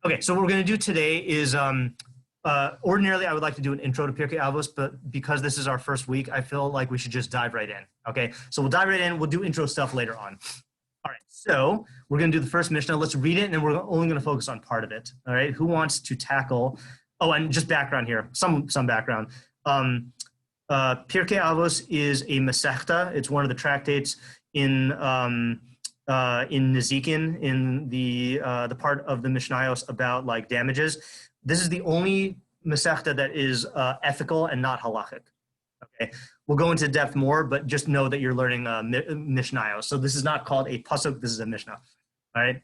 Okay, so what we're going to do today is ordinarily I would like to do an intro to Pirkei Avos, but because this is our first week, I feel like we should just dive right in. Okay, so we'll dive right in. We'll do intro stuff later on. All right, so we're going to do the first Mishnah. Let's read it, and then we're only going to focus on part of it. All right, who wants to tackle? Oh, and just background here, some background. Pirkei Avos is a Masechta. It's one of the tractates in Nezikin, in the part of the Mishnayos about like damages. This is the only Masechta that is ethical and not halachic. Okay, we'll go into depth more, but just know that you're learning Mishnayos. So this is not called a pasuk. This is a Mishnah. All right.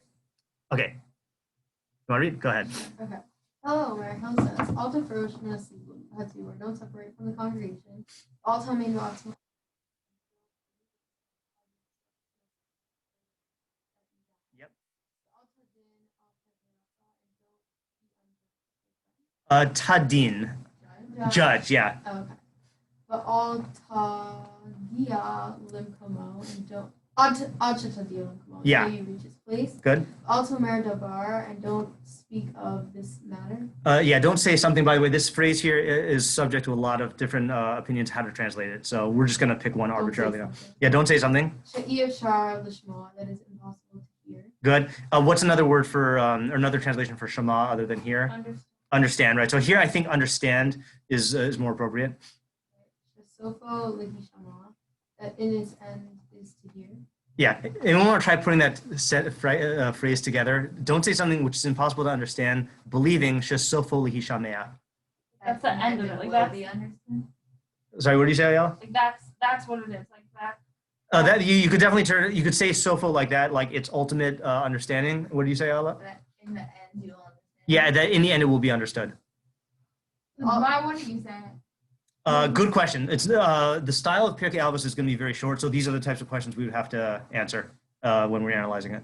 Okay. You want to read? Go ahead. Okay. Hello, Mary says, all Tefrosh Hatzibur, don't separate from the congregation. All Tamim Vatzma. Yep. Tadin. Judge, yeah. Oh, okay. But all Tagia Limkomo and don't. Yeah. Until you reach his place. Good. Also Mer Dabar and don't speak of this matter. Yeah, don't say something. By the way, this phrase here is subject to a lot of different opinions how to translate it. So we're just going to pick one arbitrarily. Yeah, don't say something. That is impossible to hear. Good. What's another word for, or another translation for Shema other than here? Understand, right? So here I think understand is more appropriate. Sofo Lihi Shama, that in its end is to hear. Yeah, and we want to try putting that phrase together. Don't say something which is impossible to understand, believing shesofo lihi shamea. That's the end of it. Like that's the understand. Sorry, what do you say, Ayala? Like that's what it is. Like that. That you could definitely turn. You could say sofo like that, like its ultimate understanding. What do you say, Ayala? In the end, you'll understand. Yeah, that in the end it will be understood. Why wouldn't you say it? Good question. It's the style of Pirkei Avos is going to be very short, so these are the types of questions we would have to answer when we're analyzing it.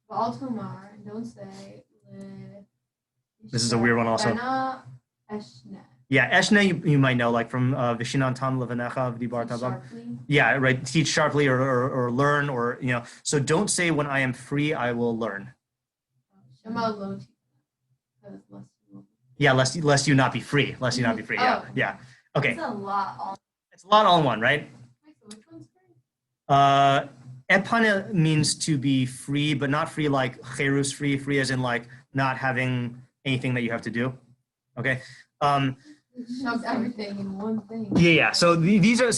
Baltomar, don't say. This is a weird one also. Yeah, Eshne you might know, like from Vishinan Tam Levanecha V'dibar Tabam. Yeah, right. Teach sharply or learn or So don't say when I am free I will learn. Yeah, lest you not be free. Lest you not be free. Yeah, yeah. Okay. It's a lot. It's a lot all in one, right? Wait, so which one's free? Epana means to be free, but not free like cherus free as in like not having anything that you have to do. Okay. Shoved everything in one thing. Yeah. So these are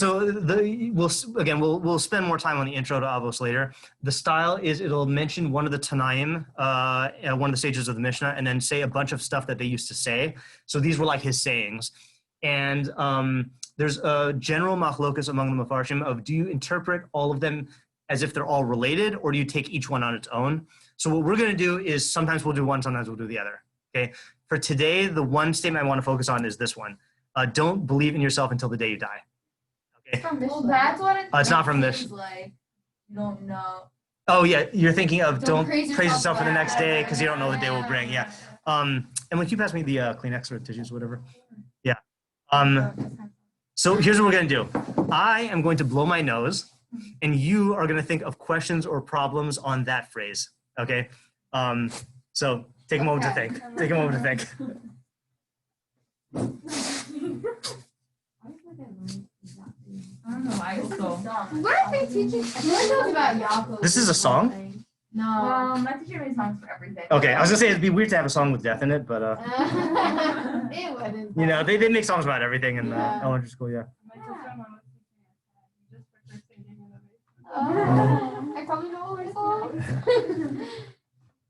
we'll spend more time on the intro to Avos later. The style is it'll mention one of the Tanaim, one of the sages of the Mishnah, and then say a bunch of stuff that they used to say. So these were like his sayings. And there's a general machlokas among the Mefarshim of do you interpret all of them as if they're all related, or do you take each one on its own? So what we're going to do is sometimes we'll do one, sometimes we'll do the other. Okay. For today, the one statement I want to focus on is this one. Don't believe in yourself until the day you die. Okay. Well, that's what it's not from this. Like, you don't know. Oh yeah, you're thinking of don't praise yourself for the next day because you don't know the day will bring. Yeah. And when you pass me the Kleenex or tissues, whatever. Yeah. So here's what we're going to do. I am going to blow my nose, and you are going to think of questions or problems on that phrase. Okay. So take a moment to think. Take a moment to think. I don't know. I also. What are they teaching? About Yaakov? This is a song? No. My teacher made songs for everything. Okay, I was gonna say it'd be weird to have a song with death in it, but It wouldn't. They make songs about everything in elementary school. Yeah. I probably know all the songs.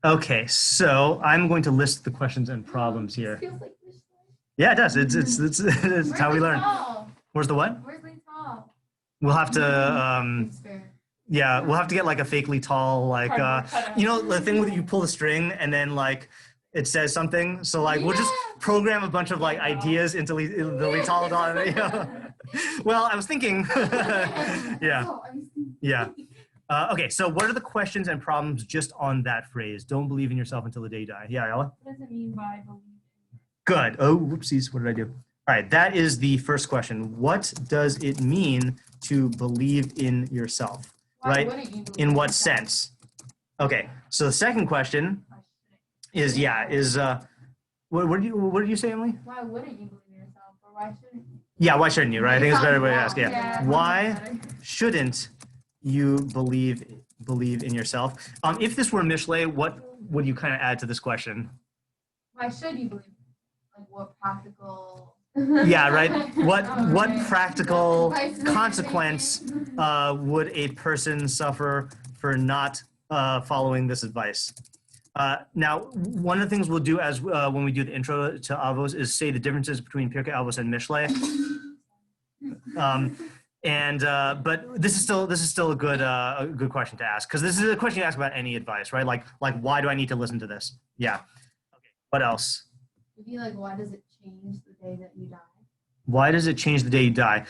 Okay, so I'm going to list the questions and problems here. Feels like this. Yeah, it does. It's how we learn. Where's the what? Where's Lee Tall? We'll have to It's fair. yeah, we'll have to get like a fakely tall, like the thing where you pull the string and then like it says something. So like we'll just program a bunch of like ideas into the Litalodon. Well, I was thinking. Yeah. Okay, so what are the questions and problems just on that phrase? Don't believe in yourself until the day you die. Yeah, Ayala? What does it mean by believing? Good. Oh, whoopsies. What did I do? All right, that is the first question. What does it mean to believe in yourself? Right? In what sense? Okay, so the second question what did you say, Emily? Why wouldn't you believe in yourself, or why shouldn't you? Yeah, why shouldn't you, right? I think it's a better way to ask. Yeah. Yeah. Why shouldn't you believe in yourself? If this were Mishle, what would you kind of add to this question? Why should you believe? Like what practical? Yeah, right. What Okay. practical Advice would you consequence would a person suffer for not following this advice? Now, one of the things we'll do as when we do the intro to Avos is say the differences between Pirkei Avos and Mishle. But this is still a good question to ask, because this is a question you ask about any advice, right? Like why do I need to listen to this? Yeah. Okay. What else? Maybe like, why does it change the day that you die? Why does it change the day you die?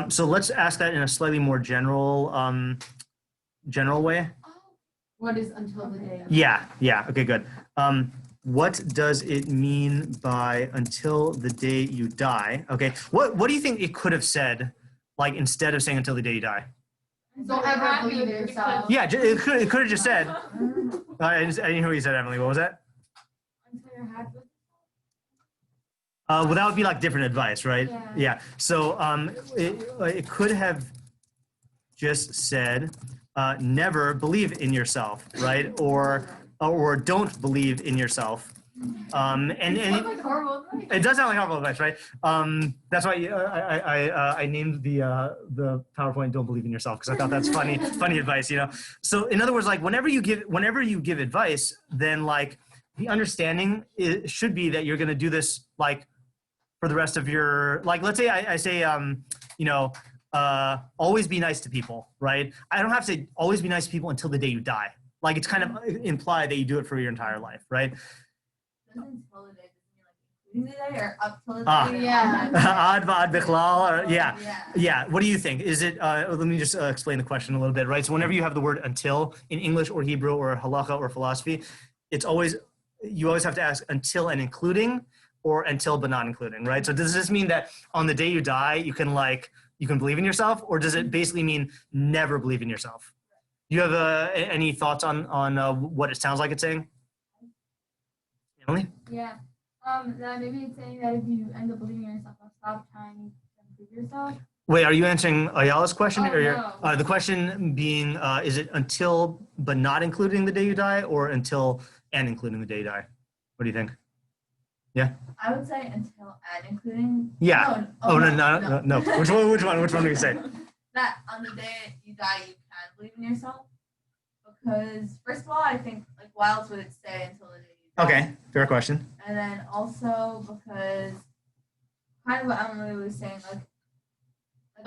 So let's ask that in a slightly more general way. What is until the day? Yeah. Okay, good. What does it mean by until the day you die? Okay. What do you think it could have said, like instead of saying until the day you die? Don't ever believe in yourself. Yeah, it could have just said. I didn't hear what you said, Emily. What was that? Until you're happy. Well, that would be like different advice, right? Yeah. So it could have just said, never believe in yourself, right? Or don't believe in yourself. And Like horrible advice. it does sound like horrible advice, right? That's why I named the PowerPoint "Don't Believe in Yourself" because I thought that's funny advice, you know. So in other words, like whenever you give advice, then like the understanding should be that you're going to do this like for the rest of your, like, let's say I say always be nice to people, right? I don't have to say always be nice to people until the day you die. Like it's kind of implied that you do it for your entire life, right? Doesn't until the day mean like including the day or up till the day? Yeah. Ad va'ad bichlal, or Yeah. yeah. What do you think? Is it? Let me just explain the question a little bit, right? So whenever you have the word until in English or Hebrew or halacha or philosophy, you always have to ask until and including, or until but not including, right? So does this mean that on the day you die, you can believe in yourself, or does it basically mean never believe in yourself? Do you have any thoughts on what it sounds like it's saying? Emily? Yeah. That maybe it's saying that if you end up believing in yourself, stop trying to improve yourself. Wait, are you answering Ayala's question? Oh, no. The question being, is it until but not including the day you die, or until and including the day you die? What do you think? Yeah? I would say until and including. Yeah. No. Which one do you say? That on the day you die, you can believe in yourself. Because first of all, I think like why else would it say until the day you die? Okay, fair question. And then also because kind of what Emily was saying, like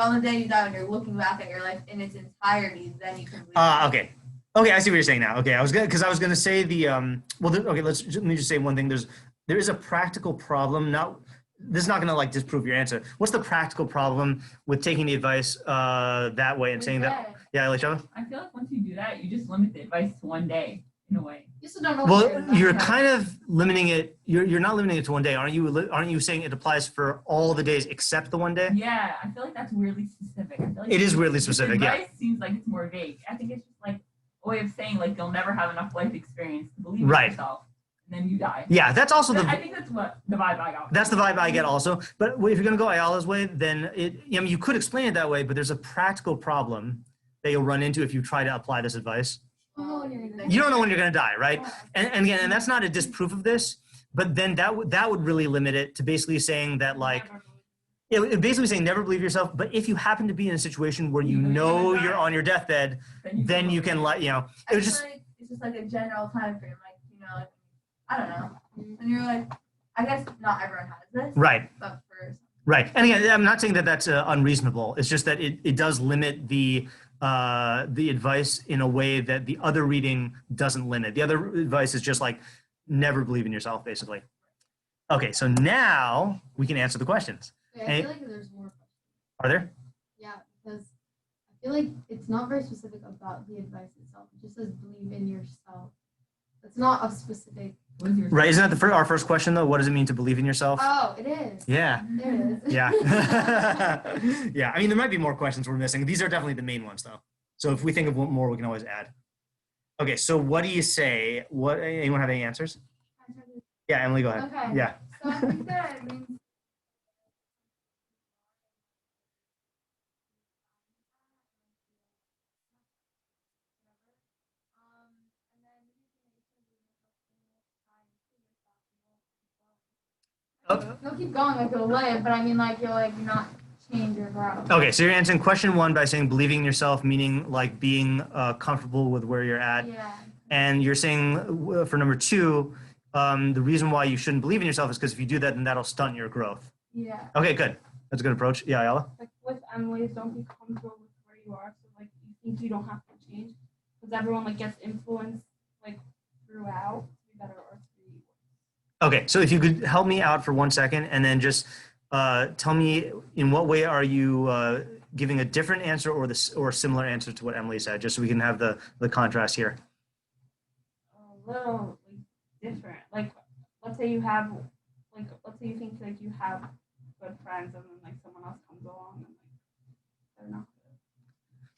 on the day you die, when you're looking back at your life in its entirety, then you can believe. Okay, I see what you're saying now. Okay, I was gonna say the okay. Let me just say one thing. There is a practical problem. This is not gonna like disprove your answer. What's the practical problem with taking the advice that way and saying that? Yeah, Alicia? I feel like once you do that, you just limit the advice to one day, in a way. You still don't know. Well, you're kind of limiting it. You're not limiting it to one day, aren't you? Aren't you saying it applies for all the days except the one day? Yeah, I feel like that's weirdly specific. I feel like It is weirdly specific. Yeah. Advice seems like it's more vague. I think it's just like a way of saying like you'll never have enough life experience to believe in Right. yourself, and then you die. Yeah, that's also I think that's what the vibe I got. That's the vibe I get also. But if you're going to go Ayala's way, then you could explain it that way, but there's a practical problem that you'll run into if you try to apply this advice. You don't know when you're going to die, right? And again, and that's not a disproof of this, but then that would really limit it to basically saying that like, it basically saying never believe yourself, but if you happen to be in a situation where you know you're on your deathbed, then you can let, it was just, it's just like a general time frame, like I don't know. And you're like, I guess not everyone has this. right. But for Right. And again, I'm not saying that that's unreasonable. It's just that it does limit the advice in a way that the other reading doesn't limit. The other advice is just like never believe in yourself, basically. Okay, so now we can answer the questions. Okay, I feel like there's more questions. Are there? Yeah, because I feel like it's not very specific about the advice itself. It just says believe in yourself. It's not a specific. Right. Isn't that our first question though? What does it mean to believe in yourself? Oh, it is. Yeah. There it is. Yeah. Yeah. I mean, there might be more questions we're missing. These are definitely the main ones though. So if we think of one more, we can always add. Okay. So what do you say? Anyone have any answers? Yeah, Emily, go ahead. Okay. Yeah. So I think that it means Oh, you'll keep going, like you'll live, but I mean like you'll like not change or grow. okay, so you're answering question 1 by saying believing in yourself, meaning like being comfortable with where you're at. Yeah. And you're saying for number 2, the reason why you shouldn't believe in yourself is because if you do that, then that'll stunt your growth. Yeah. Okay, good. That's a good approach. Yeah, Ayala? Like with Emily's, don't be comfortable with where you are. So like you think you don't have to change because everyone like gets influenced like throughout to be better or to be worse. Okay, so if you could help me out for 1 second and then just tell me in what way are you giving a different answer or similar answer to what Emily said, just so we can have the contrast here. A little like different. Like let's say you have like let's say you think like you have good friends and then like someone else comes along and like they're not good.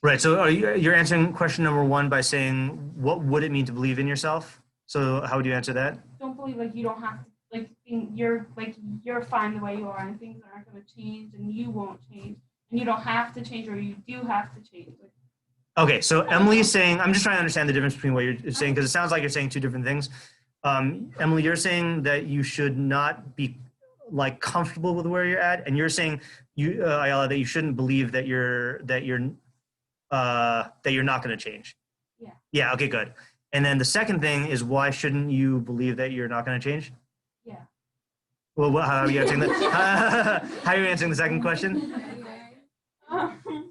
Right, so you're answering question number 1 by saying, what would it mean to believe in yourself? So how would you answer that? Don't believe like you don't have to you're fine the way you are and things aren't going to change and you won't change and you don't have to change or you do have to change. Like, Okay, so Emily is saying, I'm just trying to understand the difference between what you're saying, because it sounds like you're saying 2 different things. Emily, you're saying that you should not be like comfortable with where you're at, and you're saying Ayala, that you shouldn't believe that you're not going to change. Yeah. Yeah. Okay. Good. And then the second thing is, why shouldn't you believe that you're not going to change? yeah. Well, how are you answering that? How are you answering the second question?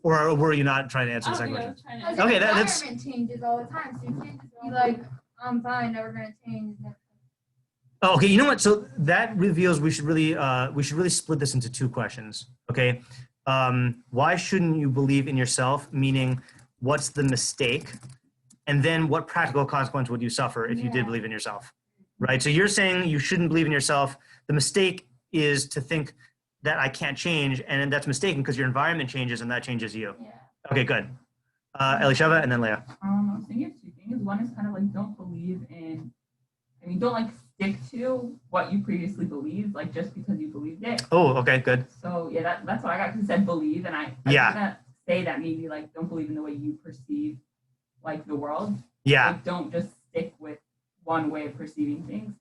Or were you not trying to answer the second question? Because Okay, your that's- environment changes all the time, so you can't just be like, I'm fine, never gonna change. Oh, okay, you know what? So that reveals we should really split this into 2 questions. Okay, why shouldn't you believe in yourself? Meaning, what's the mistake, and then what practical consequence would you suffer if you did Yeah. believe in yourself? Right. So you're saying you shouldn't believe in yourself. The mistake is to think that I can't change, and that's mistaken because your environment changes and that changes you. Yeah. Okay, good. Elisheva and then Leah. I was thinking of 2 things. One is kind of like don't believe in, don't like stick to what you previously believed, like just because you believed it. Oh, okay, good. So yeah, that's what I got because it said believe, and I was gonna say that maybe like don't believe in the way you perceive like the world. Yeah. Like don't just stick with one way of perceiving things.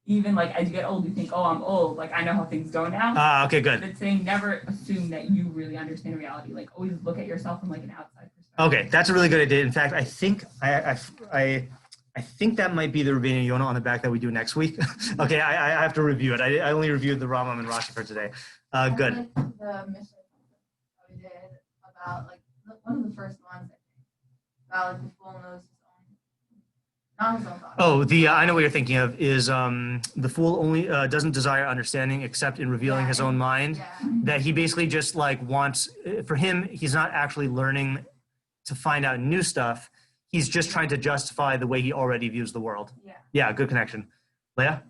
Even like as you get old, you think, oh, I'm old, like I know how things go now. Okay, good. But it's saying never assume that you really understand reality. Like always look at yourself from like an outside perspective. Okay, that's a really good idea. In fact, I think I think that might be the Rabbeinu Yonah on the back that we do next week. Okay, I have to review it. I only reviewed the Rambam and Rashi for today. Good. I like the mission that we did about like one of the first ones, I think, about like the fool knows his own, not his own thoughts. Oh, I know what you're thinking of is the fool only doesn't desire understanding except in revealing his own mind. Yeah. That he basically just like wants, for him, he's not actually learning to find out new stuff. He's just trying to justify the way he already views the world. Yeah. Yeah, good connection. Leah?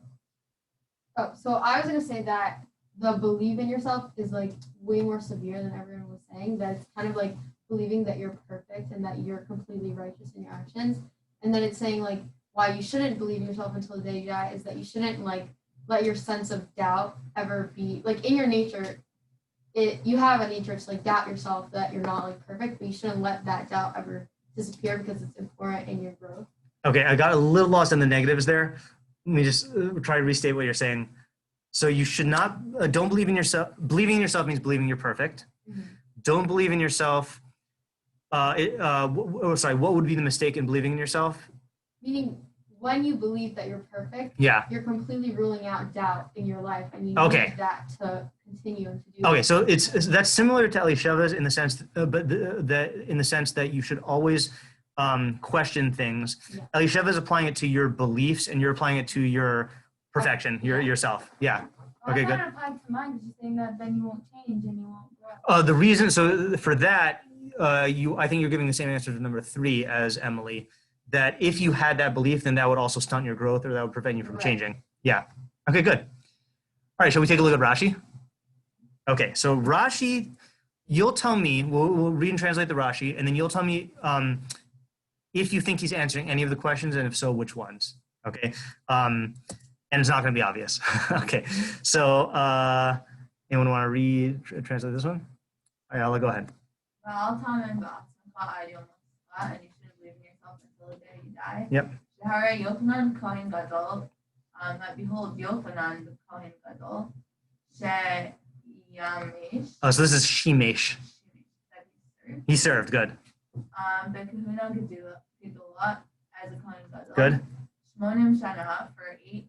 Oh, so I was gonna say that the believe in yourself is like way more severe than everyone was saying. That it's kind of like believing that you're perfect and that you're completely righteous in your actions. And then it's saying like why you shouldn't believe in yourself until the day you die is that you shouldn't like let your sense of doubt ever be like in your nature. You have a nature to like doubt yourself that you're not like perfect, but you shouldn't let that doubt ever disappear because it's important in your growth. Okay, I got a little lost in the negatives there. Let me just try to restate what you're saying. So you should not, don't believe in yourself. Believing in yourself means believing you're perfect. Mm-hmm. Don't believe in yourself. What would be the mistake in believing in yourself? Meaning when you believe that you're perfect, Yeah. you're completely ruling out doubt in your life and you Okay. need that to continue and to do Okay, so that's similar to Elisheva's in the sense, in the sense that you should always question things. Yeah. Elisheva is applying it to your beliefs, and you're applying it to your perfection, yourself. Yeah. Okay, good. I applied to mine because you're saying that then you won't change and you won't grow. The reason, so for that, I think you're giving the same answer to number 3 as Emily. That if you had that belief, then that would also stunt your growth, or that would prevent you from Right. changing. Yeah. Okay, good. All right, shall we take a look at Rashi? Okay, so Rashi, you'll tell me, we'll read and translate the Rashi, and then you'll tell me if you think he's answering any of the questions, and if so, which ones. Okay. And it's not going to be obvious. Okay. So anyone want to translate this one? All right, I'll go ahead. Well, Tom and Bob, ideal and you shouldn't believe in yourself until the day you die. Yep. Shahara Yochanan Kohen Gadol, that behold Yochanan the Kohen Gadol, Yamesh. Oh, so this is Shemesh. He served. Good. Bekahuna Gedula as a Kohen Gadol. Good. Shmonim Shana for 8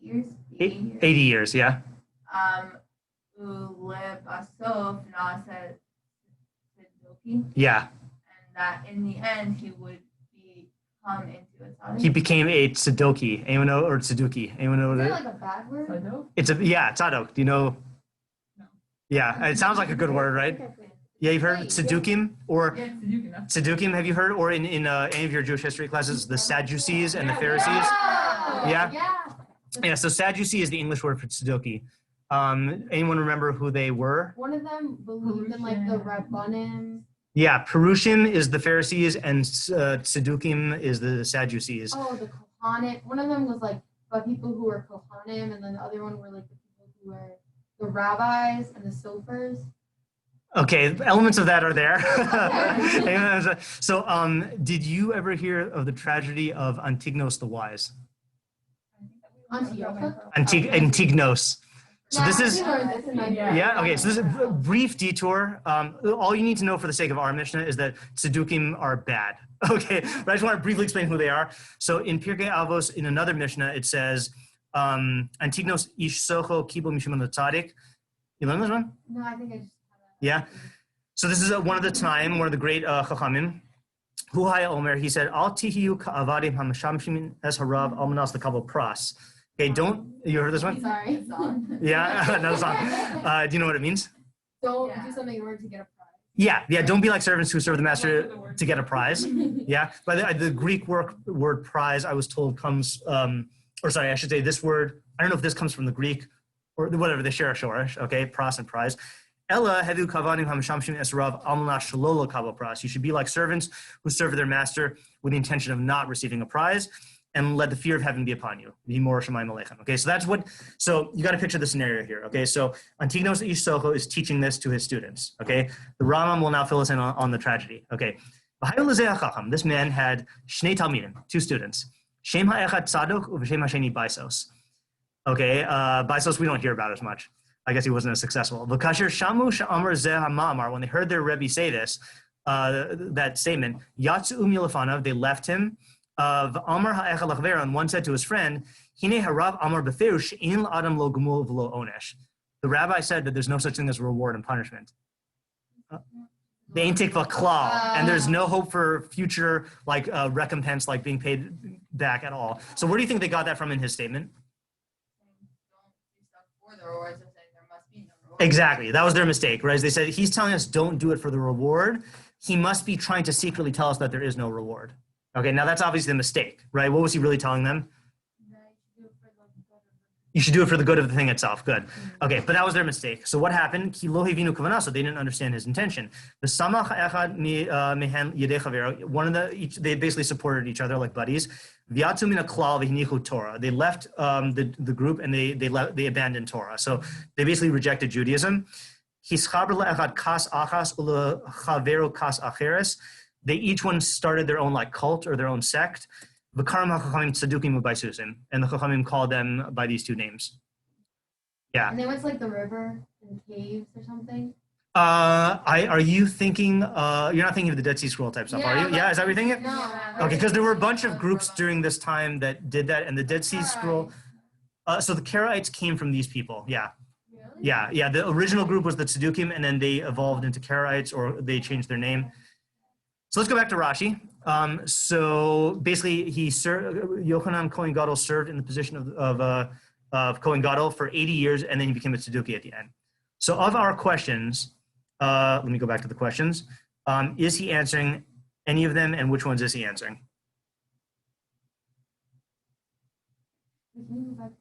years. 80 years, yeah. Ulebasof Nasa Sidoki. Yeah. And that in the end he would come into a tzaddik. He became a tzedoki. Anyone know, or tzeduki? Anyone know Is what it it like a bad word? Tzadok? It's a, yeah, tzadok. Do you know? No. Yeah, it sounds like a good word, right? Yeah, you've heard tzedukim or Yeah, Tzedukim, that's tzedukim. Have you heard, or in any of your Jewish history classes, the Sadducees and the Pharisees? Yeah? Yeah, so Sadducee is the English word for tzedoki. Anyone remember who they were? One of them believed in like the Rabbanim. Yeah, Perushim is the Pharisees and Tzedukim is the Sadducees. Oh, the Kohanim. One of them was like the people who were Kohanim, and then the other one were like the people who were the rabbis and the sophers. Okay, elements of that are there. So, did you ever hear of the tragedy of Antignos the Wise? Antiochus? Antignos. So this is, Yeah. yeah, okay, so this is a brief detour. All you need to know for the sake of our Mishnah is that Tzedukim are bad. Okay, but I just want to briefly explain who they are. So in Pirkei Avos, in another Mishnah, it says, Antignos ish socho kibo mishum tzadik. You learned this one? No, I think I just. Yeah. So this is one of the time, one of the great Chachamim. Hu haya omer, he said, Al tihiyu ka'avadim hamashamshim es harav almanas lekabel pras. Okay, you heard this one? Sorry. Yeah, another song. Do you know what it means? Don't do something in order to get a prize. Yeah, don't be like servants who serve the master to get a prize. Yeah, but the Greek word prize, I was told comes, or sorry, I should say this word, I don't know if this comes from the Greek or whatever, they share a shorish, okay, pras and prize. Ella hevu kavanim hamashamshim esrav almana shalolo kavah pras. You should be like servants who serve their master with the intention of not receiving a prize, and let the fear of heaven be upon you. Okay, so you got to picture the scenario here. Okay, so Antignos ish socho is teaching this to his students. Okay, the Rambam will now fill us in on the tragedy. Okay, this man had shnei talmidim, 2 students. Shem ha'echad tzadok u'v'shem ha'sheni baisos. Okay, baisos we don't hear about as much. I guess he wasn't as successful. V'kasher shamu sha'amar zeh ha'ma'amar, when they heard their Rebbe say this, that statement, yatsu milafanav, they left him. Of Amar ha'echad lachver, and one said to his friend, Hine harav Amar beferush in adam lo gumul v'lo onesh. The rabbi said that there's no such thing as reward and punishment. They ain't tikva klal, and there's no hope for future like recompense, like being paid back at all. So where do you think they got that from in his statement? Exactly, that was their mistake, right? They said he's telling us don't do it for the reward. He must be trying to secretly tell us that there is no reward. Okay, now that's obviously a mistake, right? What was he really telling them? You should do it for the good of the thing itself. Good. Okay, but that was their mistake. So what happened? So they didn't understand his intention. The samach echad mehen yedei chavero. They basically supported each other like buddies. V'yatzu min haklal v'hinichu Torah. They left the group and they abandoned Torah. So they basically rejected Judaism. Hischaber le'echad kas achas ulechavero kas acheres. They each one started their own like cult or their own sect. V'karam ha'chachamim tzedukim u'baisusim, and the chachamim called them by these 2 names. Yeah. And they went to like the river and caves or something. Are you thinking? You're not thinking of the Dead Sea Scroll type stuff, are you? Yeah, is that what you're thinking? No. Okay, because there were a bunch of groups during this time that did that, and the Dead Sea Scroll. So the Karaites came from these people. Yeah. Really? Yeah. The original group was the Tzedukim, and then they evolved into Karaites, or they changed their name. So let's go back to Rashi. So basically, Yochanan Kohen Gadol served in the position of Kohen Gadol for 80 years, and then he became a Tzeduki at the end. So of our questions, let me go back to the questions. Is he answering any of them, and which ones is he answering? Can you go back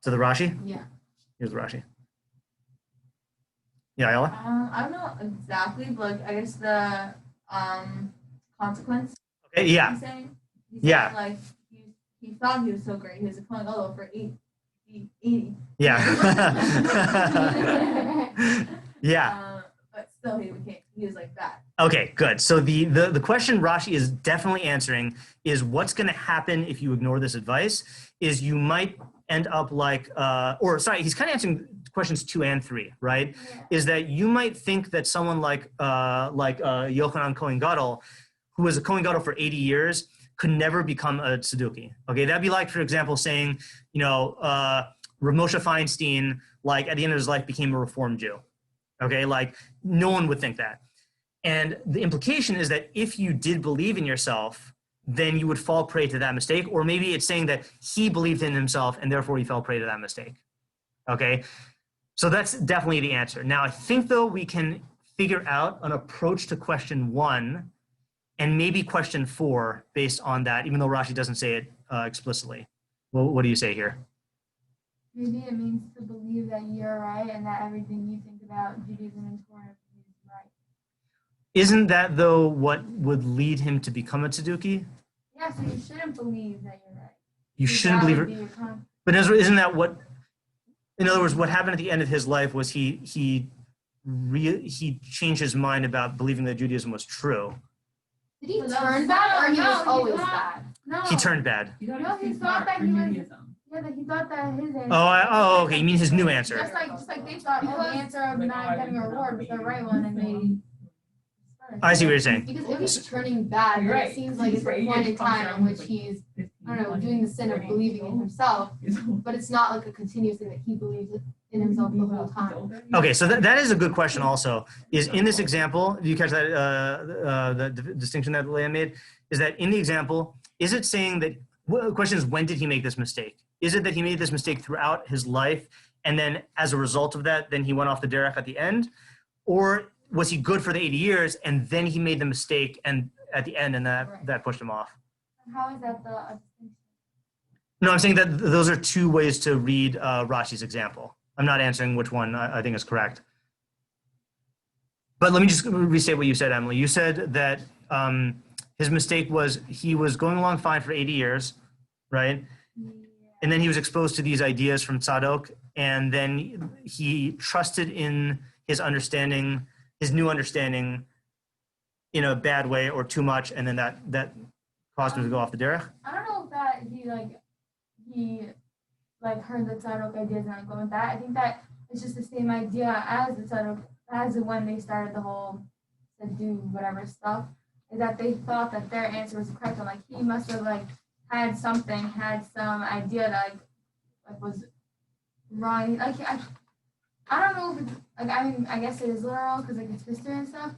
To the Rashi? Yeah. Here's the Rashi. Yeah, Ayala? I don't know exactly, but like, I guess the consequence. Okay, yeah. He's saying, Yeah. like he he thought he was so great. He was a Kohen Gadol for 80. Yeah. Yeah. But still, he was like that. Okay, good. So the question Rashi is definitely answering is what's going to happen if you ignore this advice is you might end up like, he's kind of answering questions 2 and 3, right? Yeah. Is that you might think that someone like Yochanan Kohen Gadol, who was a Kohen Gadol for 80 years, could never become a Tzeduki. Okay, that'd be like, for example, saying, Rav Moshe Feinstein, like at the end of his life, became a Reformed Jew. Okay, like no one would think that. And the implication is that if you did believe in yourself, then you would fall prey to that mistake. Or maybe it's saying that he believed in himself and therefore he fell prey to that mistake. Okay, so that's definitely the answer. Now, I think though we can figure out an approach to question 1 and maybe question 4 based on that, even though Rashi doesn't say it explicitly. Well, what do you say here? Maybe it means to believe that you're right and that everything you think about Judaism and Torah is right. Isn't that though what would lead him to become a Tzeduki? Yeah, so you shouldn't believe that you're right. You Because shouldn't that believe would it. be your con- But isn't that what, in other words, what happened at the end of his life was he changed his mind about believing that Judaism was true. Did he Well, turn bad or he no, was he always thought- bad? No. He turned bad. You thought No, he he was too thought smart that for he was- Judaism. Yeah, but he thought that his answer. Okay. You mean his new answer? Just like they thought, the answer of not getting a reward was the right one, and they. I see what you're saying. Because if he's turning bad, You're then right. it seems like it's For a 8 point years, in he comes time around in which with, he's, 15, I don't know, 20, doing the sin of 30 believing in years himself, old. but it's not like a continuous thing that he believes in himself the whole time. Okay, so that is a good question also. Is in this example, do you catch that the distinction that Leah made? Is that in the example, is it saying that, the question is when did he make this mistake? Is it that he made this mistake throughout his life and then as a result of that, then he went off the derech at the end? Or was he good for the 80 years and then he made the mistake and at the end and that pushed him off? How is that the distinction? No, I'm saying that those are 2 ways to read Rashi's example. I'm not answering which one I think is correct. But let me just restate what you said, Emily. You said that his mistake was he was going along fine for 80 years, right? Yeah. And then he was exposed to these ideas from Tzadok, and then he trusted in his understanding, his new understanding, in a bad way or too much, and then that caused him to go off the derech. I don't know if that he heard the tzadok ideas and go with that. I think that it's just the same idea as the tzadok, as when they started the whole do whatever stuff, is that they thought that their answer was correct, and he must have had some idea that was wrong. I don't know if it's I guess it is literal because it's history and stuff.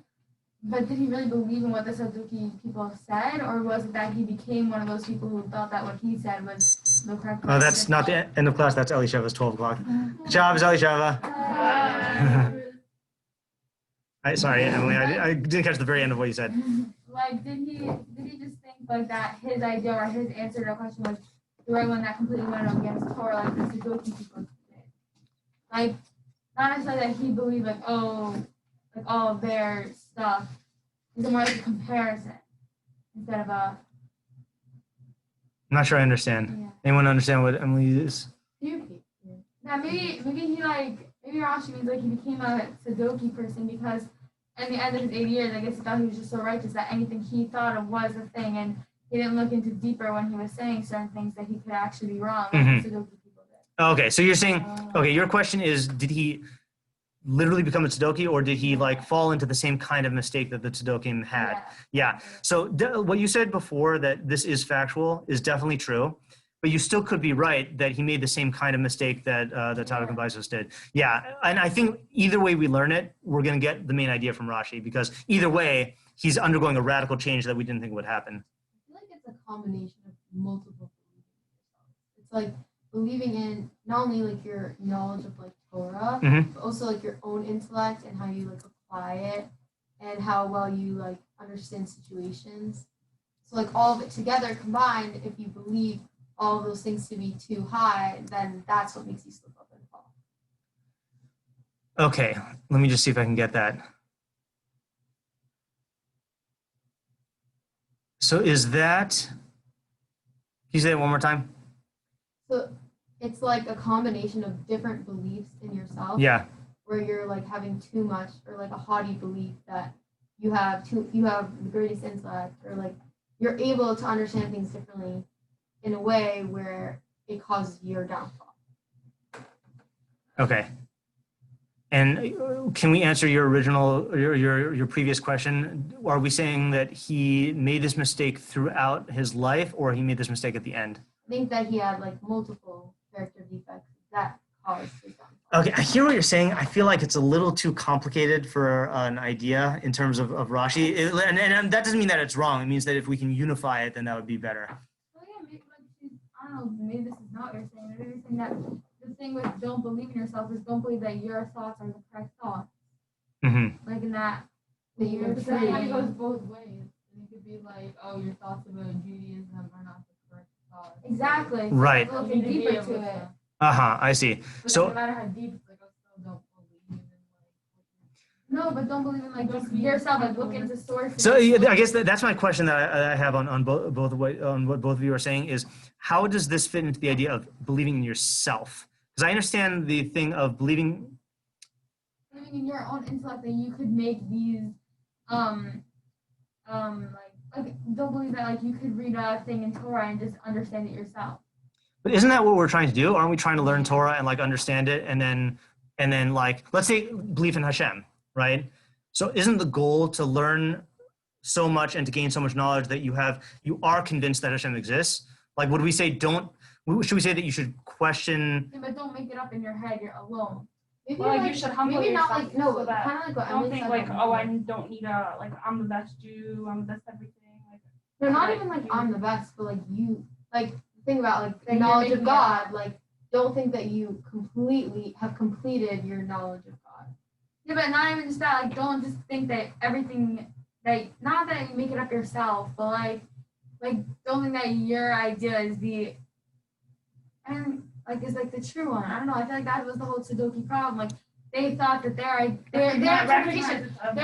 But did he really believe in what the Saduki people said, or was it that he became one of those people who thought that what he said was the correct? Oh, that's not the end of class. That's Elisheva's 12 o'clock. Good job, Elisheva. Sorry, Emily. I didn't catch the very end of what you said. Did he just think that his idea or his answer to a question was the right one that completely went against Torah, like the Saduki people did? Not necessarily that he believed all of their stuff. It's more like a comparison instead of a. I'm not sure I understand. Yeah. Anyone understand what Emily is? Yeah, maybe he maybe Rashi means he became a Sadoki person because at the end of his 80 years, I guess he thought he was just so righteous that anything he thought of was a thing, and he didn't look into deeper when he was saying certain things that he could actually be wrong, like Mhm. Sadoki people did. Okay, so you're saying, okay, your question is, did he literally become a Tzedoki, or did he fall into the same kind of mistake that the Tzedokim had? Yeah. So what you said before, that this is factual, is definitely true, but you still could be right that he made the same kind of mistake that Tzadok and Baisos did. Yeah, and I think either way we learn it, we're going to get the main idea from Rashi, because either way, he's undergoing a radical change that we didn't think would happen. I feel like it's a combination of multiple beliefs. It's believing in not only your knowledge of Torah, Mhm. but also your own intellect and how you apply it, and how well you understand situations. So all of it together combined, if you believe all of those things to be too high, then that's what makes you slip up and fall. Okay, let me just see if I can get that. So is that you say it one more time? So it's like a combination of different beliefs in yourself. Yeah. Where you're like having too much, or like a haughty belief that you have the greatest intellect, or like you're able to understand things differently in a way where it causes your downfall. Okay. And can we answer your your previous question? Are we saying that he made this mistake throughout his life, or he made this mistake at the end? I think that he had like multiple character defects that caused his downfall. Okay, I hear what you're saying. I feel like it's a little too complicated for an idea in terms of Rashi. And that doesn't mean that it's wrong. It means that if we can unify it, then that would be better. Well, yeah, maybe, like, I don't know, maybe this is not what you're saying. Maybe you're saying that the thing with don't believe in yourself is don't believe that your thoughts are the correct thoughts. Mm-hmm. Like in that You're but that kind of goes both ways. And it could be like, oh, your thoughts about Judaism are not the correct thoughts. exactly. Right. So looking deeper to it. Uh-huh, I see. But So no matter how deep, it's like, I still don't believe in like. No, but don't believe in like Don't just be yourself. Like look influenced. into sources. So yeah, I guess that's my question that I have on what both of you are saying is, how does this fit into the idea of believing in yourself? Because I understand the thing of believing. Believing in your own intellect that you could make these like don't believe that like you could read a thing in Torah and just understand it yourself. But isn't that what we're trying to do? Aren't we trying to learn Torah and like understand it, and then like, let's say belief in Hashem, right? So isn't the goal to learn so much and to gain so much knowledge that you are convinced that Hashem exists? Like, should we say that you should question? Yeah, but don't make it up in your head. You're alone. Maybe Well, like, like, you should humble maybe not yourself like no, so that kind of like what Don't Emily think said. like, oh, I don't need I'm the best Jew, I'm the best everything. Like, No, not like, even like you- I'm the best, but like you like think about like That you're knowledge of making God. Like don't think that you completely have completed your knowledge of God. Yeah, but not even just that. Like, don't just think that everything that not that you make it up yourself, but like don't think that your idea is the and like is like the true one. I don't know. I feel like that was the whole Sudoku problem. Like they thought that their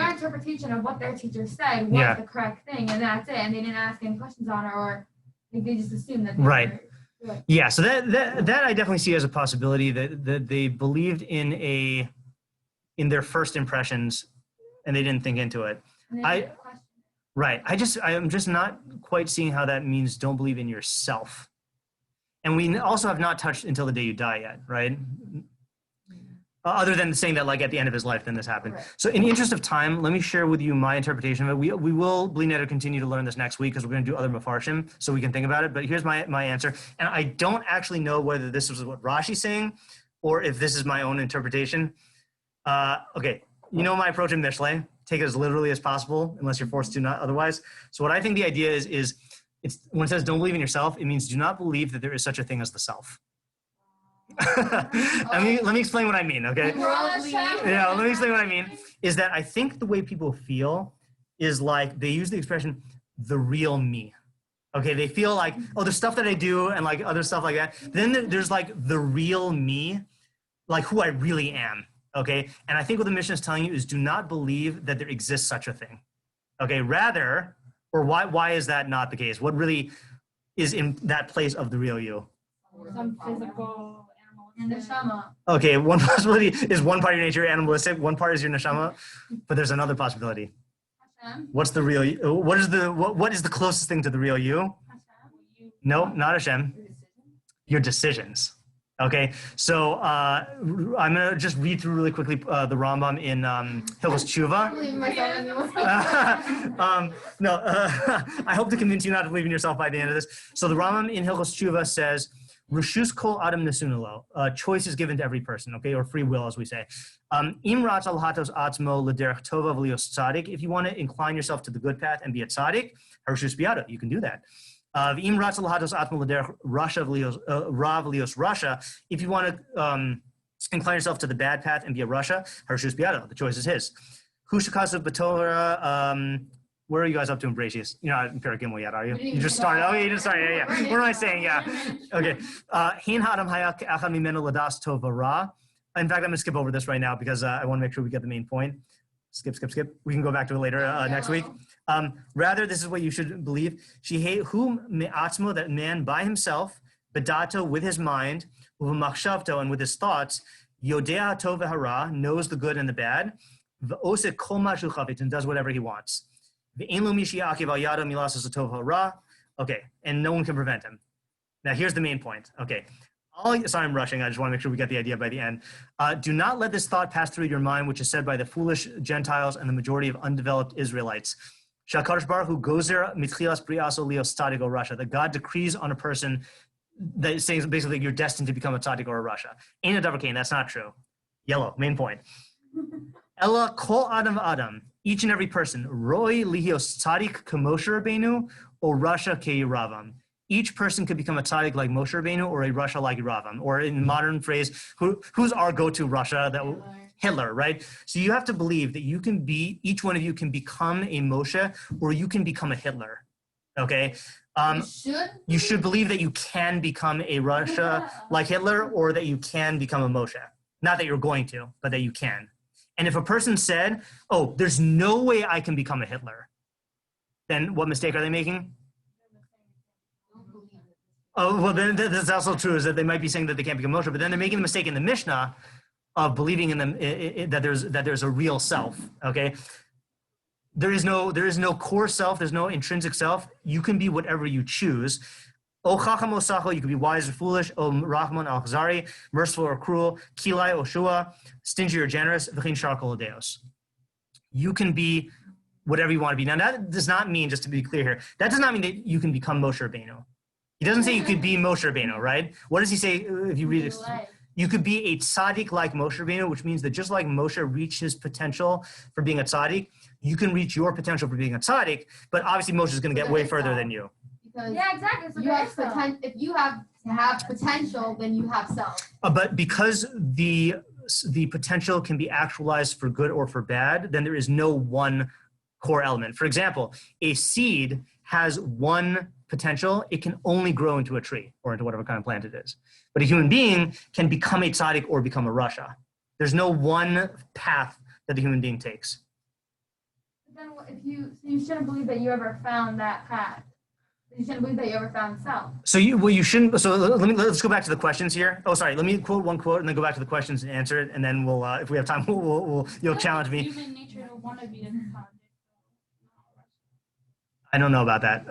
interpretation of what their teacher said was Yeah. the correct thing, and that's it. And they didn't ask any questions on it, or like, they just assumed that they Right. were. Yeah, so that I definitely see as a possibility that they believed in their first impressions and they didn't think into it. And they I- didn't question it. Right. I'm just not quite seeing how that means don't believe in yourself. And we also have not touched until the day you die yet, right? Other than saying that like at the end of his life, then this happened. Right. So in the interest of time, let me share with you my interpretation of it. We will, Bli Neder, continue to learn this next week because we're going to do other mafarshim so we can think about it. But here's my answer. And I don't actually know whether this was what Rashi's saying or if this is my own interpretation. Okay, you know my approach in Mishlei. Take it as literally as possible unless you're forced to not otherwise. So what I think the idea is it's when it says don't believe in yourself, it means do not believe that there is such a thing as the self. Let me explain what I mean, okay? Yeah, let me explain what I mean. Is that I think the way people feel is like they use the expression the real me. Okay, they feel like, oh, the stuff that I do and like other stuff like that. Then there's like the real me, like who I really am. Okay, and I think what the mission is telling you is do not believe that there exists such a thing. Okay, rather, or why is that not the case? What really is in that place of the real you? some physical And the animalistic. Shama. Okay, one possibility is one part of your nature animalistic, one part is your neshama, but there's another possibility. Hashem. What's the real you? What is the closest thing to the real you? Hashem. No, not Hashem. Your decisions. Okay, so I'm gonna just read through really quickly the Rambam in Hilchos Tshuva. I believe in myself anymore. I hope to convince you not to believe in yourself by the end of this. So the Rambam in Hilchos Tshuva says, "Reshus kol adam nesunulo." Choice is given to every person, okay, or free will, as we say. Im ratz al hatos atzmo l'derech tova v'lios tzaddik. If you want to incline yourself to the good path and be a tzaddik, harshus biyado, you can do that. Im ratz al hatos atzmo l'derech rasha v'lios rasha. If you want to incline yourself to the bad path and be a rasha, harshus biyado, the choice is his. Hushakasav b'torah. Where are you guys up to in Bereshis? You're not in Perek Gimel yet, are you? You just started. Oh, yeah, you just started. Yeah, yeah. What am I saying? Yeah. Okay. Hin ha'adam hayak echad mimenu ladas tov v'ra. In fact, I'm going to skip over this right now because I want to make sure we get the main point. skip. We can go back to it later next week. Rather, this is what you should believe. Whom me'atzmo, that man by himself, bedato, with his mind, uv'machshavto, and with his thoughts, yodea tov v'hara, knows the good and the bad, v'oseh kol ma shu chavit, and does whatever he wants. V'ein lo mi she'akiv al yado milasas tov hara. Okay, and no one can prevent him. Now here's the main point. Okay. Sorry, I'm rushing. I just want to make sure we get the idea by the end. Do not let this thought pass through your mind, which is said by the foolish Gentiles and the majority of undeveloped Israelites. Shakadosh Baruch Hu gozer mitchilas briaso lios tzaddik or Rasha. That God decrees on a person that is saying basically you're destined to become a tzaddik or a Rasha. Ain't a davar kain. That's not true. Yellow, main point. Ella kol adam, each and every person, roi lihios tzaddik k'Moshe Rabbeinu or Rasha ke'Yeravam. Each person could become a tzaddik like Moshe Rabbeinu or a Rasha like Yeravam, or in modern phrase, who's our go-to Rasha? Hitler, right? So you have to believe that you can be, each one of you can become a Moshe or you can become a Hitler, okay? You should believe that you can become a Rasha like Hitler or that you can become a Moshe. Not that you're going to, but that you can. And if a person said, oh, there's no way I can become a Hitler, then what mistake are they making? Oh, well, then that's also true, is that they might be saying that they can't become Moshe, but then they're making the mistake in the Mishnah of believing in them that there's a real self. Okay, there is no core self, there's no intrinsic self. You can be whatever you choose. O chacham o sacho, you can be wise or foolish. O rachman al chazari, merciful or cruel. Kilai o shua, stingy or generous. V'chin shar kol hadeos. You can be whatever you want to be. Now that does not mean, just to be clear here, that does not mean that you can become Moshe Rabbeinu. He doesn't say you could be Moshe Rabbeinu, right? What does he say if you read it? You could be a tzaddik like Moshe Rabbeinu, which means that just like Moshe reached his potential for being a tzaddik, you can reach your potential for being a tzaddik, but obviously Moshe is going to get way further than you. Because Yeah, exactly. So you have if you have potential, then you have self. But because the potential can be actualized for good or for bad, then there is no one core element. For example, a seed has one potential, it can only grow into a tree or into whatever kind of plant it is. But a human being can become a tzaddik or become a rasha. There's no one path that the human being takes. But then you shouldn't believe that you ever found that path. You shouldn't believe that you ever found self. So you shouldn't. So let's go back to the questions here. Oh, sorry. Let me quote one quote and then go back to the questions and answer it, and then we'll, if we have time, you'll challenge me. Human nature to want to be a tzaddik. I don't know about that.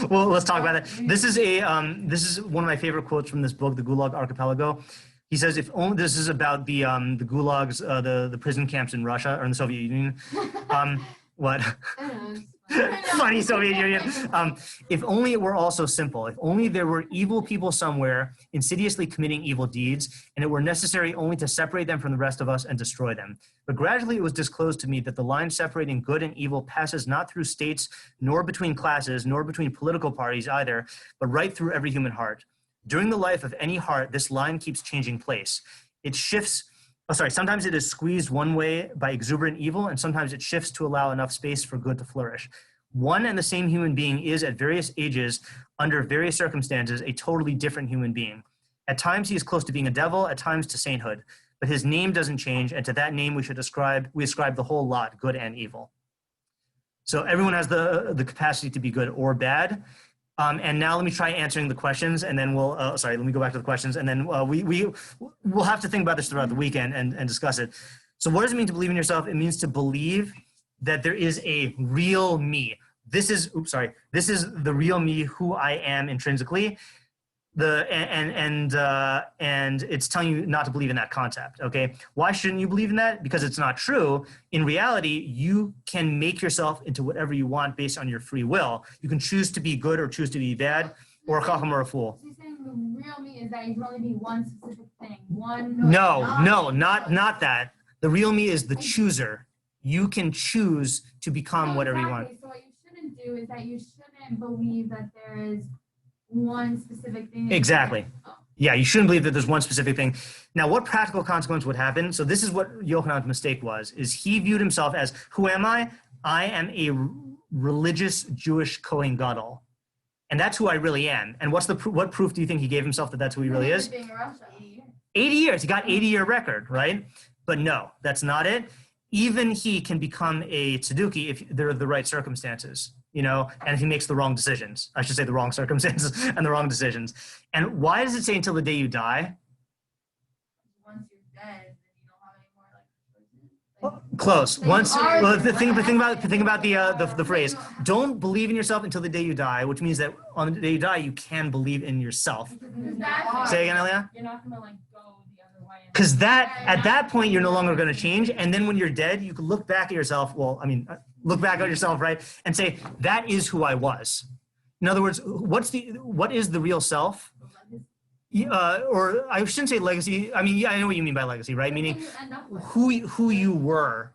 Well, let's talk about that. This is one of my favorite quotes from this book, The Gulag Archipelago. He says, "If only this is about the gulags, the prison camps in Russia or in the Soviet Union." What? I don't know. Funny Soviet Union. If only it were all so simple. If only there were evil people somewhere insidiously committing evil deeds, and it were necessary only to separate them from the rest of us and destroy them. But gradually it was disclosed to me that the line separating good and evil passes not through states, nor between classes, nor between political parties either, but right through every human heart. During the life of any heart, this line keeps changing place. It shifts. Sometimes it is squeezed one way by exuberant evil, and sometimes it shifts to allow enough space for good to flourish. One and the same human being is, at various ages, under various circumstances, a totally different human being. At times he is close to being a devil, at times to sainthood. But his name doesn't change, and to that name we ascribe the whole lot, good and evil. So everyone has the capacity to be good or bad. And now let me try answering the questions, and then let me go back to the questions, and then we'll have to think about this throughout the weekend and discuss it. So what does it mean to believe in yourself? It means to believe that there is a real me. This is the real me, who I am intrinsically. And it's telling you not to believe in that concept, okay? Why shouldn't you believe in that? Because it's not true. In reality, you can make yourself into whatever you want based on your free will. You can choose to be good or choose to be bad, or a chacham or a fool. So you're saying the real me is that you can only be one specific thing. No, not that. The real me is the chooser. You can choose to become whatever you want. So what you shouldn't do is that you shouldn't believe that there is one specific thing. Exactly. Yeah, you shouldn't believe that there's one specific thing. Now, what practical consequence would happen? So this is what Yochanan's mistake was, is he viewed himself as, who am I? I am a religious Jewish Kohen Gadol. And that's who I really am. And what proof do you think he gave himself that that's who he really is? 80 years. 80 years. He got 80-year record, right? But no, that's not it. even he can become a tzeduki if there are the right circumstances, and if he makes the wrong decisions. I should say the wrong circumstances and the wrong decisions. And why does it say until the day you die? Once you're dead, then you don't have any more like choices. Close. They Once, are well, the think about the phrase. Don't believe in yourself until the day you die, which means that on the day you die, you can believe in yourself. Say again, Elia. You're not gonna like go the other way. Because at that point, you're no longer going to change. And then when you're dead, you can look back at yourself. Well, I mean, look back at yourself, right? And say, that is who I was. In other words, what is the real self? Or I shouldn't say legacy. I mean, yeah, I know what you mean by legacy, right? Meaning who you were.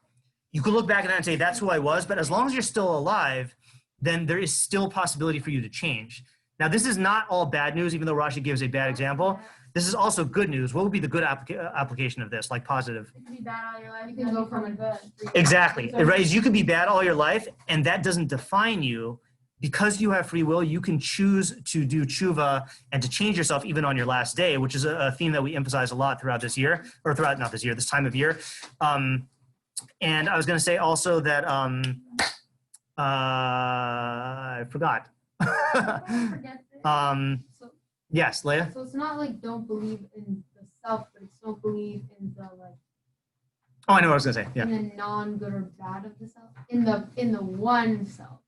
You could look back at that and say, that's who I was. But as long as you're still alive, then there is still possibility for you to change. Now, this is not all bad news, even though Rashi gives a bad example. This is also good news. What would be the good application of this, like positive? You can be bad all your life. You can go from good. Exactly. Right? You could be bad all your life, and that doesn't define you. Because you have free will, you can choose to do tshuva and to change yourself even on your last day, which is a theme that we emphasize a lot throughout this year, or throughout, not this year, this time of year. And I was going to say also that, I forgot. Yes, Leah? So it's not like don't believe in the self, but it's don't believe in the like Oh, I know what I was going to say. Yeah. in the non-good or bad of the self. In the one self.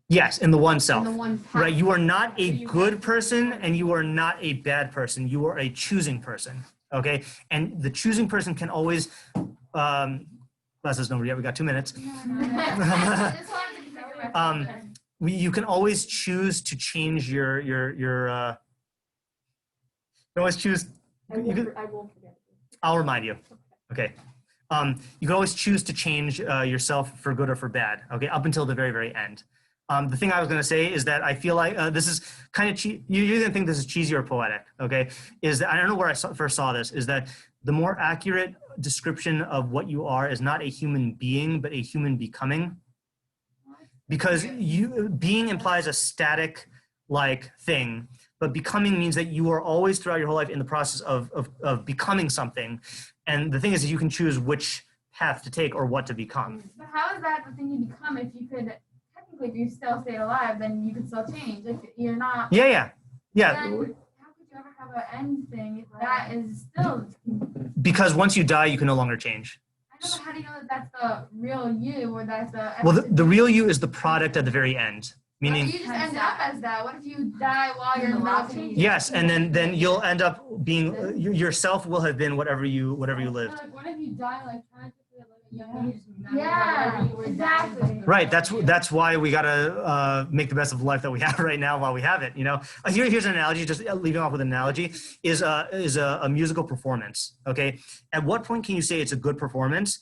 Yes, in the one self. In the one path. Right, you are not a good person and you are not a bad person. You are a choosing person, okay? And the choosing person can always, class isn't over yet, we got 2 minutes. You can always choose to change your you can always choose, I won't forget. I'll remind you, okay? You can always choose to change yourself for good or for bad, okay? Up until the very, very end. The thing I was going to say is that I feel like this is kind of you're going to think this is cheesy or poetic, okay? Is that I don't know where I first saw this, is that the more accurate description of what you are is not a human being, but a human becoming. Because being implies a static like thing, but becoming means that you are always throughout your whole life in the process of becoming something. And the thing is that you can choose which path to take or what to become. But how is that the thing you become if you could? If you still stayed alive, then you could still change. If you're not, Yeah. then how could you ever have an end thing if that is still? Because once you die, you can no longer change. I know, but how do you know that that's the real you or that's the? Well, the real you is the product at the very end. Meaning, What if you just end up as that? What if you die while you're not changing? yes, and then you'll end up being yourself will have been whatever you lived. Like, what if you die like tragically at like a young age? Yeah, exactly. Right. That's why we gotta make the best of the life that we have right now while we have it. Here's an analogy. Just leaving off with an analogy is a musical performance. Okay. At what point can you say it's a good performance?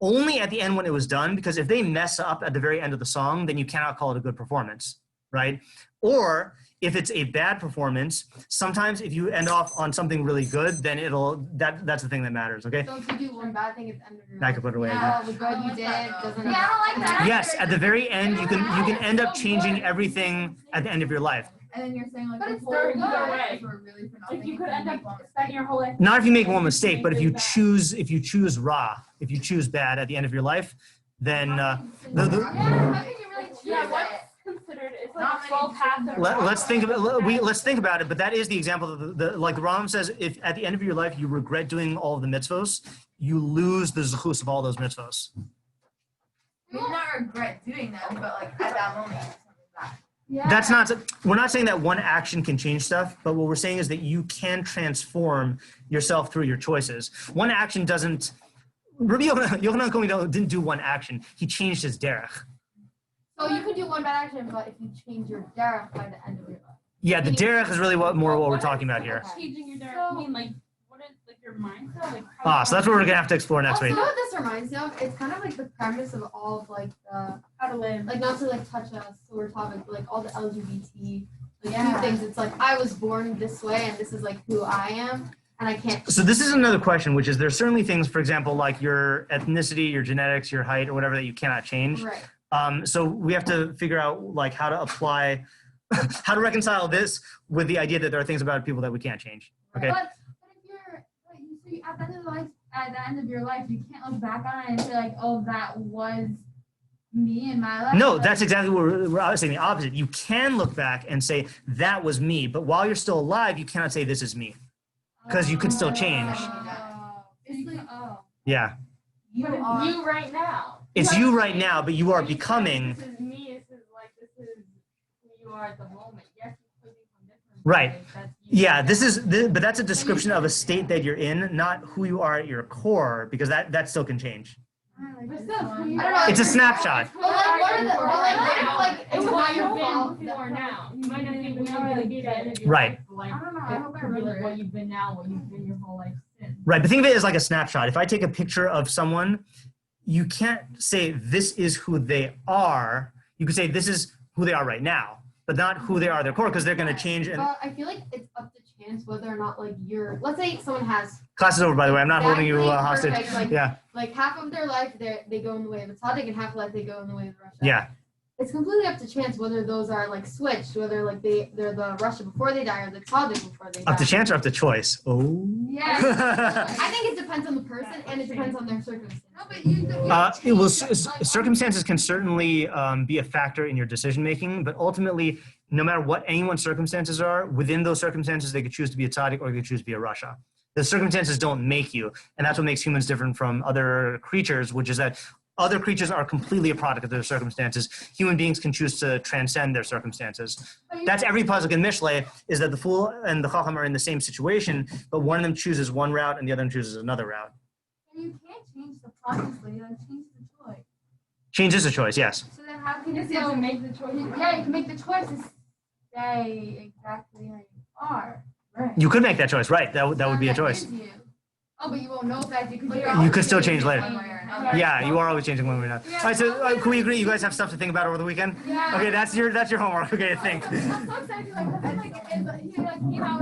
Only at the end when it was done, because if they mess up at the very end of the song, then you cannot call it a good performance, right? Or if it's a bad performance, sometimes if you end off on something really good, then that's the thing that matters, okay? So if you do one bad thing at the end of your I life, could put it away. all the good you did doesn't. Yeah, I don't like that. Yes, at the very end, you can end up changing everything at the end of your life. And then you're saying like But the it's whole still life good. were really for nothing. If you could and end then up make one spending your whole life. Not if you make one mistake, but if you choose raw, if you choose bad at the end of your life, then Yeah, how can you really choose Yeah, what's it? considered? It's Not like a 12 path of let's think about it. But that is the example of the like the Rambam says, if at the end of your life you regret doing all of the mitzvos, you lose the zechus of all those mitzvos. You will not regret doing them, but like at that moment, you do something bad. Yeah. We're not saying that one action can change stuff, but what we're saying is that you can transform yourself through your choices. One action doesn't. Rabbi Yochanan Cohen didn't do one action. He changed his derech. So you could do one bad action, but if you change your derech by the end of your life. Yeah, the derech is really what we're talking about here. Changing your direction. I mean, like, what is like your mindset? Like, how So that's what we're gonna have to explore next Also, week. you know what this reminds me of? It's kind of like the premise of all of like the how to live. like not to like touch a sore topic, but like all the LGBT like things. It's like I was born this way, and this is like who I am, and I can't. So this is another question, which is there's certainly things, for example, like your ethnicity, your genetics, your height, or whatever that you cannot change. Right. So we have to figure out like how to apply, how to reconcile this with the idea that there are things about people that we can't change. Okay. But if you're like, so you, at the end of life, at the end of your life, you can't look back on it and say like, oh, that was me in my life. No, Like, that's exactly what I was saying. The opposite. You can look back and say that was me, but while you're still alive, you cannot say this is me because you can still change. It's like, oh. Yeah, You But it's are. you right now. it's you right now, but you are Like you said, becoming. This is me. This is who you are at the moment. Yes, you could become different. Right. Like, that's you Yeah, right this now. is, but that's a description of a state that you're in, not who you are at your core, because that still can change. But this still, one. who you I don't know. are. It's a snapshot. But like, what are the, but like, what if like It it's was not your you've been fault? who you are now. You might not be We who are you're like be the at the end end of of your Right. life, but, like, I don't know. I it hope I could be like remember what it. you've been now, what you've been your whole life since. Right, but think of it as like a snapshot. If I take a picture of someone, you can't say this is who they are. You could say this is who they are right now, but not who they are at their core, because they're going to change. And But I feel like it's up to chance whether or not like you're. Let's say someone has class is over, by the way. I'm not holding you exactly hostage. perfect, Yeah, like half of their life they go in the way of the tzaddik and half of life they go in the way of the Russia. yeah. It's completely up to chance whether those are like switched, whether like they're the Russia before they die or the tzaddik before they die. Up to chance or up to choice? Oh. I think it depends on the person and it depends on their circumstances. No, but you. It will, circumstances can certainly be a factor in your decision making, but ultimately, no matter what anyone's circumstances are, within those circumstances, they could choose to be a tzaddik or they could choose to be a rasha. The circumstances don't make you, and that's what makes humans different from other creatures, which is that other creatures are completely a product of their circumstances. Human beings can choose to transcend their circumstances. That's every pasuk in Mishlei, is that the fool and the chacham are in the same situation, but one of them chooses one route and the other one chooses another route. And you can't change the process, like change the choice. Change is a choice, yes. So then how can You you just have to so make the choice. yeah, you can make the choice to stay exactly how you are. Right. You could make that choice, right? That would be a That choice. is you. Oh, but you won't know if that's you because You could still change later. Okay. Yeah, you are always changing one way or another. All right, so can we agree you guys have stuff to think about over the weekend? Yeah. Okay, that's your homework. Okay, think. I'm so excited. Like, it's like, you know,